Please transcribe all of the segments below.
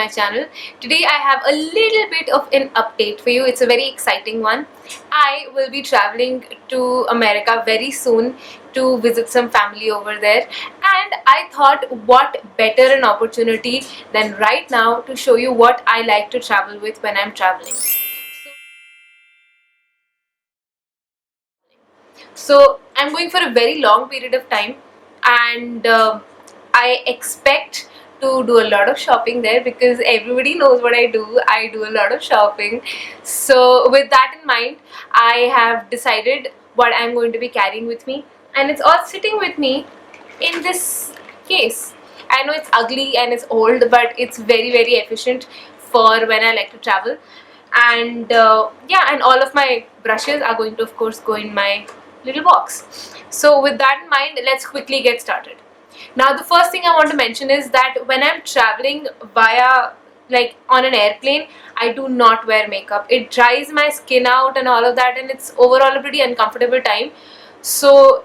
my channel. Today I have a little bit of an update for you. It's a very exciting one. I will be traveling to America very soon to visit some family over there, and I thought what better an opportunity than right now to show you what I like to travel with when I'm traveling. So I'm going for a very long period of time, and I expect to do a lot of shopping there because everybody knows what I do. I do a lot of shopping. So with that in mind, I have decided what I'm going to be carrying with me, and it's all sitting with me in this case. I know it's ugly and it's old, but it's very efficient for when I like to travel. And yeah, and all of my brushes are going to of course go in my little box. So with that in mind, let's quickly get started. Now the first thing I want to mention is that when I'm traveling via, like, on an airplane, I do not wear makeup. It dries my skin out and all of that, and it's overall a pretty uncomfortable time. So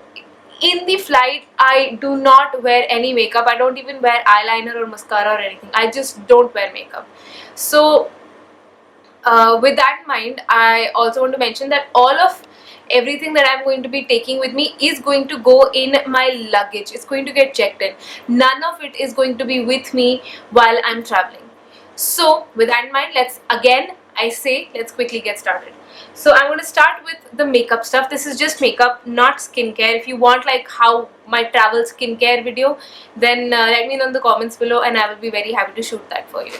in the flight, I do not wear any makeup. I don't even wear eyeliner or mascara or anything. I just don't wear makeup. So with that in mind, I also want to mention that all of everything that I'm going to be taking with me is going to go in my luggage. It's going to get checked in. None of it is going to be with me while I'm traveling. So with that in mind, let's quickly get started. So I'm going to start with the makeup stuff. This is just makeup, not skincare. If you want like how my travel skincare video, then let me know in the comments below and I will be very happy to shoot that for you.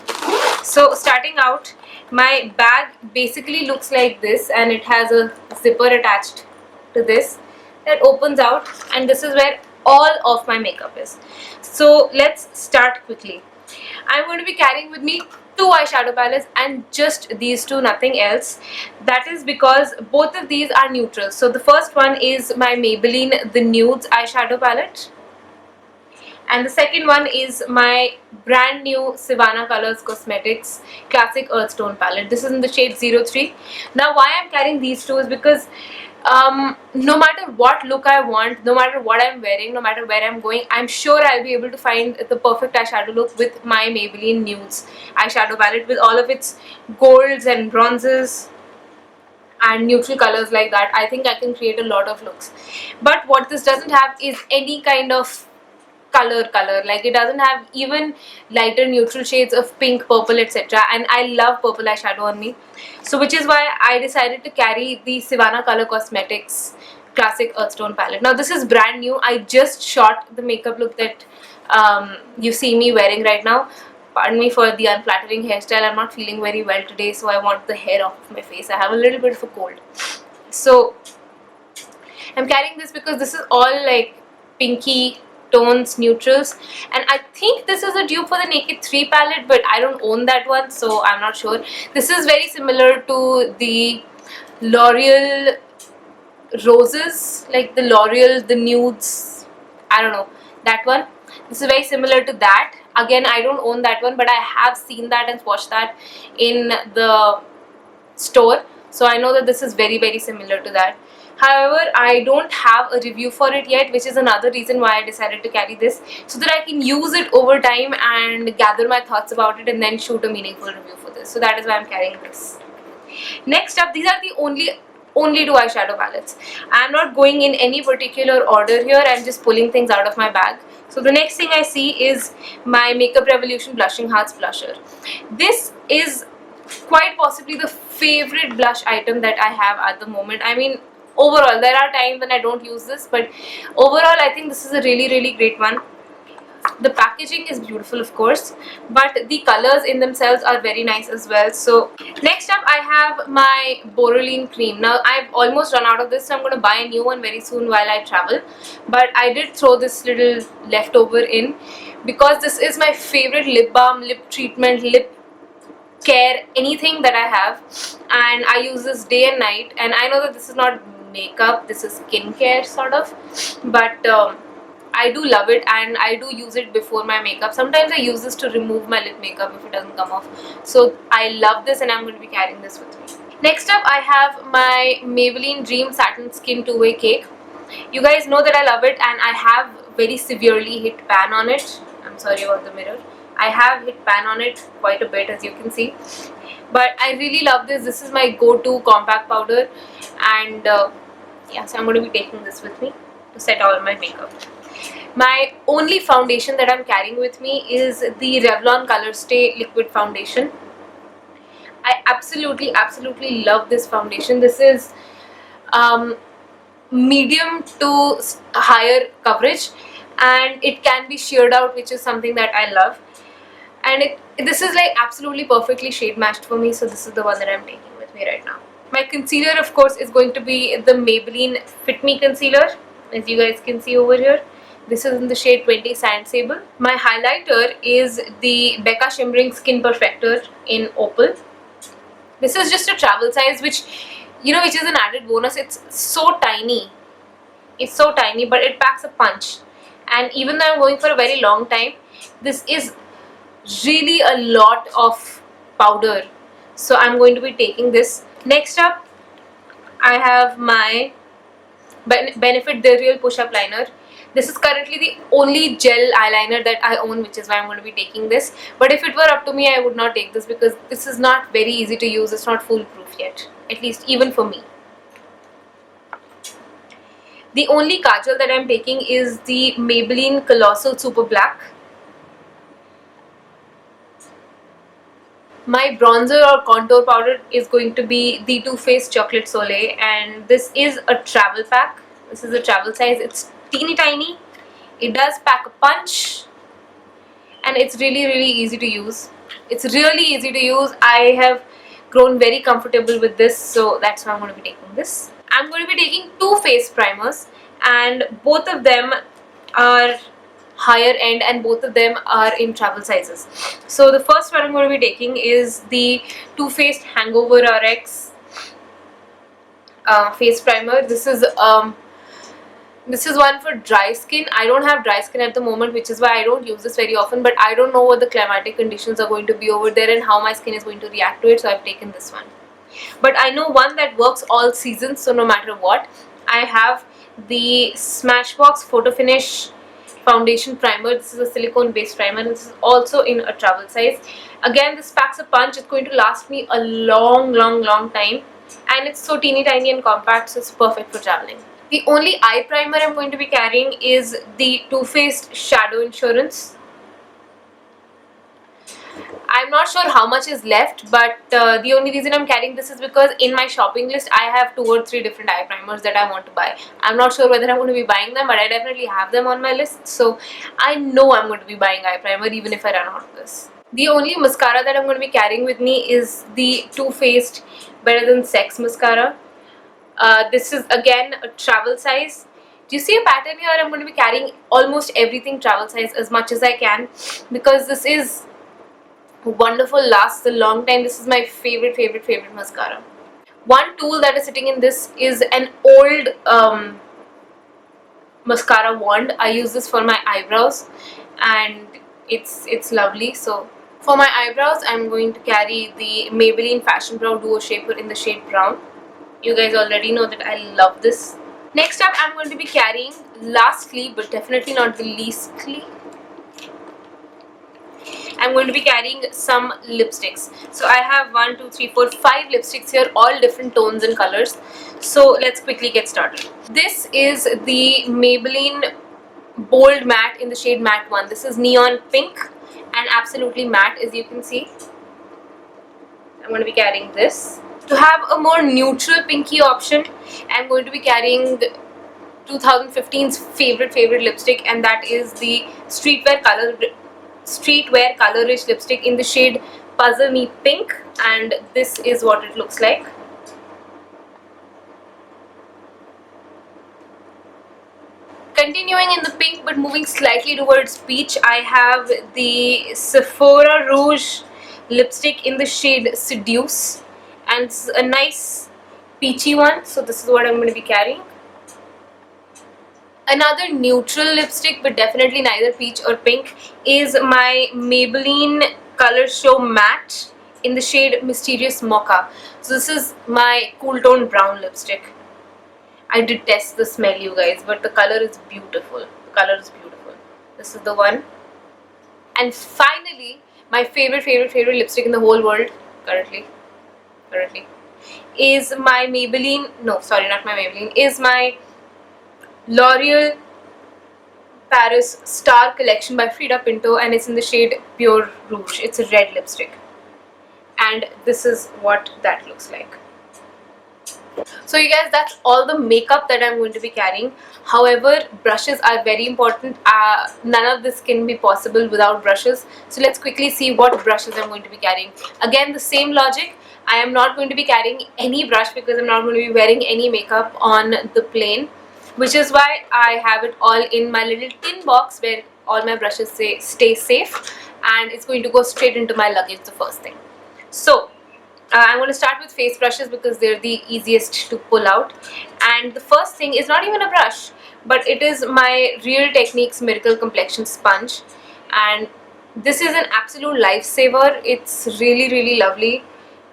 So starting out, my bag basically looks like this, and it has a zipper attached to this that opens out, and this is where all of my makeup is. So let's start quickly. I'm going to be carrying with me two eyeshadow palettes and just these two, nothing else. That is because both of these are neutrals. So the first one is my Maybelline The Nudes eyeshadow palette, and the second one is my brand new Savannah Colors Cosmetics Classic Earthstone palette. This is in the shade 03. Now why I'm carrying these two is because no matter what look I want, no matter what I'm wearing, no matter where I'm going, I'm sure I'll be able to find the perfect eyeshadow look with my Maybelline Nudes eyeshadow palette, with all of its golds and bronzes and neutral colors like that. I think I can create a lot of looks. But what this doesn't have is any kind of color, like it doesn't have even lighter neutral shades of pink, purple, etc. And I love purple eyeshadow on me, so which is why I decided to carry the Savannah Color Cosmetics Classic Earthstone palette. Now this is brand new. I just shot the makeup look that you see me wearing right now. Pardon me for the unflattering hairstyle. I'm not feeling very well today, so I want the hair off of my face. I have a little bit of a cold, so I'm carrying this because this is all like pinky tones, neutrals, and I think this is a dupe for the Naked 3 palette, but I don't own that one, so I'm not sure. This is very similar to the L'Oreal Roses, like the L'Oreal The Nudes, I don't know, that one. This is very similar to that. Again, I don't own that one, but I have seen that and swatched that in the store, so I know that this is very similar to that. However, I don't have a review for it yet, which is another reason why I decided to carry this, so that I can use it over time and gather my thoughts about it and then shoot a meaningful review for this. So that is why I'm carrying this. Next up, these are the only two eyeshadow palettes. I'm not going in any particular order here. I'm just pulling things out of my bag. So the next thing I see is my Makeup Revolution Blushing Hearts blusher. This is quite possibly the favorite blush item that I have at the moment. I mean, overall, there are times when I don't use this, but overall I think this is a really great one. The packaging is beautiful, of course, but the colors in themselves are very nice as well. So next up, I have my Borolene cream. Now I've almost run out of this, so I'm going to buy a new one very soon while I travel, but I did throw this little leftover in because this is my favorite lip balm, lip treatment, lip care, anything that I have, and I use this day and night. And I know that this is not makeup, this is skincare sort of, but I do love it, and I do use it before my makeup. Sometimes I use this to remove my lip makeup if it doesn't come off. So I love this, and I'm going to be carrying this with me. Next up, I have my Maybelline Dream Satin Skin 2-Way Cake. You guys know that I love it, and I have very severely hit pan on it. I'm sorry about the mirror. I have hit pan on it quite a bit, as you can see, but I really love this. This is my go-to compact powder, and yeah, so I'm going to be taking this with me to set all my makeup. My only foundation that I'm carrying with me is the Revlon Colorstay Liquid Foundation. I absolutely love this foundation. This is um, medium to higher coverage, and it can be sheared out, which is something that I love. And this is like absolutely perfectly shade matched for me, so this is the one that I'm taking with me right now. My concealer, of course, is going to be the Maybelline Fit Me Concealer, as you guys can see over here. This is in the shade 20 Sand Sable. My highlighter is the Becca Shimmering Skin Perfector in Opal. This is just a travel size, which is an added bonus. It's so tiny. It's so tiny, but it packs a punch. And even though I'm going for a very long time, this is really a lot of powder. So I'm going to be taking this. Next up, I have my Benefit The Real Push-Up Liner. This is currently the only gel eyeliner that I own, which is why I'm going to be taking this. But if it were up to me, I would not take this because this is not very easy to use. It's not foolproof yet, at least even for me. The only kajal that I'm taking is the Maybelline Colossal Super Black. My bronzer or contour powder is going to be the Too Faced Chocolate Soleil, and this is a travel pack. This is a travel size. It's teeny tiny. It does pack a punch, and it's really easy to use. It's really easy to use. I have grown very comfortable with this, so that's why I'm going to be taking this. I'm going to be taking two face primers, and both of them are higher end and both of them are in travel sizes. So the first one I'm going to be taking is the Too Faced Hangover RX face primer. This is one for dry skin. I don't have dry skin at the moment, which is why I don't use this very often, but I don't know what the climatic conditions are going to be over there and how my skin is going to react to it, so I've taken this one. But I know one that works all seasons, so no matter what. I have the Smashbox Photo Finish Foundation Primer. This is a silicone based primer, and this is also in a travel size. Again, this packs a punch. It's going to last me a long time, and it's so teeny tiny and compact, so it's perfect for traveling. The only eye primer I'm going to be carrying is the Too Faced Shadow Insurance. I'm not sure how much is left, but the only reason I'm carrying this is because in my shopping list I have 2 or 3 different eye primers that I want to buy. I'm not sure whether I'm going to be buying them, but I definitely have them on my list, so I know I'm going to be buying eye primer even if I run out of this. The only mascara that I'm going to be carrying with me is the Too Faced Better Than Sex mascara. This is again a travel size. Do you see a pattern here? I'm going to be carrying almost everything travel size as much as I can because this is wonderful, lasts a long time. This is my favorite mascara. One tool that is sitting in this is an old mascara wand. I use this for my eyebrows and it's lovely. So for my eyebrows, I'm going to carry the Maybelline Fashion Brow Duo Shaper in the shade brown. You guys already know that I love this. Next up, I'm going to be carrying, lastly but definitely not the leastly, I'm going to be carrying some lipsticks. So I have 1, 2, 3, 4, 5 lipsticks here, all different tones and colors. So let's quickly get started. This is the Maybelline Bold Matte in the shade Matte 1. This is neon pink and absolutely matte, as you can see. I'm going to be carrying this. To have a more neutral pinky option, I'm going to be carrying 2015's favorite lipstick, and that is the Streetwear Color Rich lipstick in the shade Puzzle Me Pink, and this is what it looks like. Continuing in the pink but moving slightly towards peach, I have the Sephora Rouge lipstick in the shade Seduce, and it's a nice peachy one, so this is what I'm going to be carrying. Another neutral lipstick, but definitely neither peach or pink, is my Maybelline Color Show Matte in the shade Mysterious Mocha. So this is my cool tone brown lipstick. I detest the smell, you guys, but the color is beautiful. The color is beautiful. This is the one. And finally, my favorite lipstick in the whole world currently is my Maybelline, no sorry, not my Maybelline, is my L'Oreal Paris Star Collection by Frida Pinto, and it's in the shade Pure Rouge. It's a red lipstick, and this is what that looks like. So you guys, that's all the makeup that I'm going to be carrying. However, brushes are very important. None of this can be possible without brushes. So let's quickly see what brushes I'm going to be carrying. Again, the same logic. I am not going to be carrying any brush because I'm not going to be wearing any makeup on the plane, which is why I have it all in my little tin box where all my brushes stay safe, and it's going to go straight into my luggage, the first thing. So I'm going to start with face brushes because they're the easiest to pull out. And the first thing is not even a brush, but it is my Real Techniques Miracle Complexion Sponge. And this is an absolute lifesaver. It's really lovely.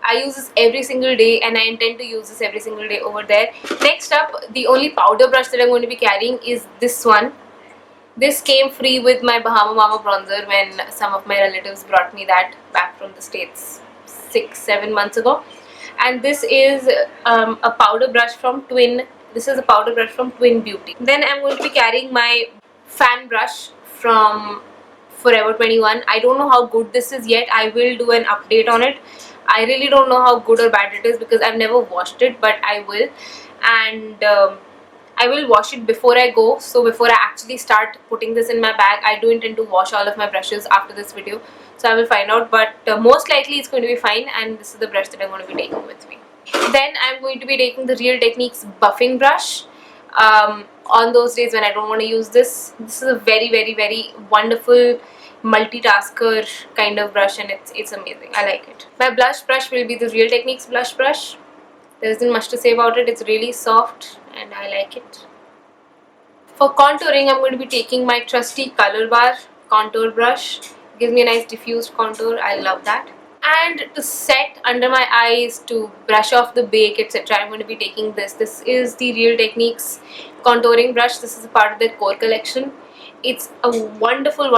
I use this every single day, and I intend to use this every single day over there. Next up, the only powder brush that I'm going to be carrying is this one. This came free with my Bahama Mama bronzer when some of my relatives brought me that back from the States 6-7 months ago. And this is a powder brush from Twin. This is a powder brush from Twin Beauty. Then I'm going to be carrying my fan brush from Forever 21. I don't know how good this is yet. I will do an update on it. I really don't know how good or bad it is because I've never washed it, but I will. And I will wash it before I go. So before I actually start putting this in my bag, I do intend to wash all of my brushes after this video. So I will find out, but most likely it's going to be fine, and this is the brush that I'm going to be taking with me. Then I'm going to be taking the Real Techniques buffing brush. On those days when I don't want to use this, this is a very wonderful multitasker kind of brush, and it's amazing. I like it. My blush brush will be the Real Techniques blush brush. There isn't much to say about it. It's really soft and I like it. For contouring, I'm going to be taking my trusty Color Bar contour brush. It gives me a nice diffused contour. I love that. And to set under my eyes, to brush off the bake, etc., I'm going to be taking this. This is the Real Techniques contouring brush. This is a part of their core collection. It's a wonderful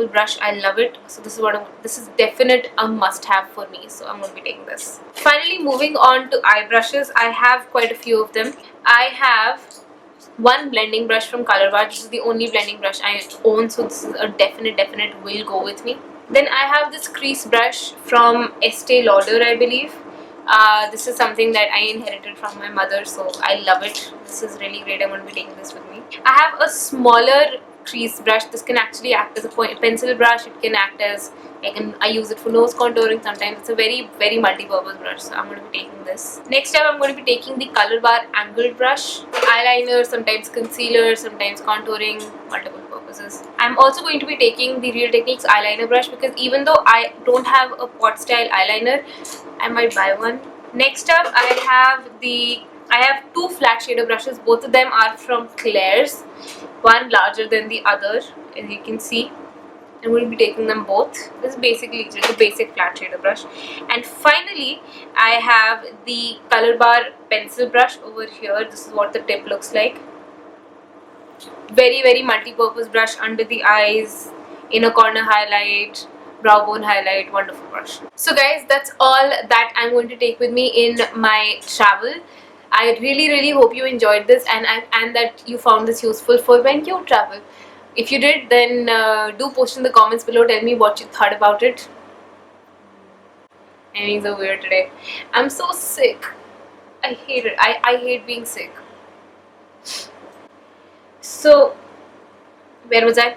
brush. I love it. So this is definite a must-have for me. So I'm going to be taking this. Finally, moving on to eye brushes. I have quite a few of them. I have one blending brush from Color Bar. This is the only blending brush I own, so this is a definite will go with me. Then I have this crease brush from Estee Lauder, I believe. This is something that I inherited from my mother, so I love it. This is really great. I'm going to be taking this with me. I have a smaller crease brush. This can actually act as a pencil brush. It can act as, I use it for nose contouring sometimes. It's a very multi-purpose brush, so I'm going to be taking this. Next up, I'm going to be taking the Color Bar angled brush. Eyeliner, sometimes concealer, sometimes contouring, multiple purposes. I'm also going to be taking the Real Techniques eyeliner brush because even though I don't have a pot style eyeliner, I might buy one. Next up, I have two flat shader brushes. Both of them are from Claire's. One larger than the other, as you can see. I'm going to be taking them both. This is basically just a basic flat shader brush. And finally, I have the Color Bar pencil brush over here. This is what the tip looks like. Very multi-purpose brush under the eyes, inner corner highlight, brow bone highlight. Wonderful brush. So guys, that's all that I'm going to take with me in my travel. I really hope you enjoyed this and that you found this useful for when you travel. If you did, then do post in the comments below. Tell me what you thought about it. I'm being so weird today. I'm so sick. I hate it. I hate being sick. So, where was I?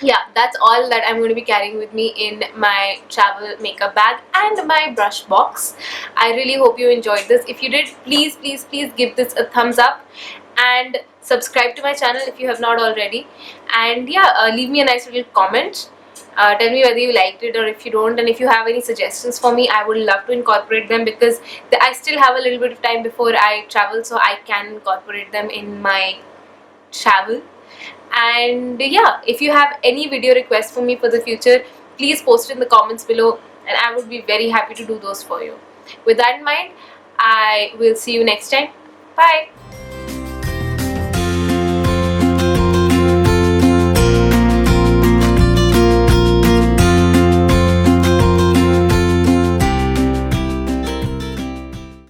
Yeah, that's all that I'm going to be carrying with me in my travel makeup bag and my brush box. I really hope you enjoyed this. If you did, please give this a thumbs up and subscribe to my channel if you have not already. And yeah, leave me a nice little comment. Tell me whether you liked it or if you don't, and if you have any suggestions for me, I would love to incorporate them because I still have a little bit of time before I travel, so I can incorporate them in my travel. And yeah, if you have any video requests for me for the future, please post it in the comments below and I would be very happy to do those for you. With that in mind, I will see you next time. Bye.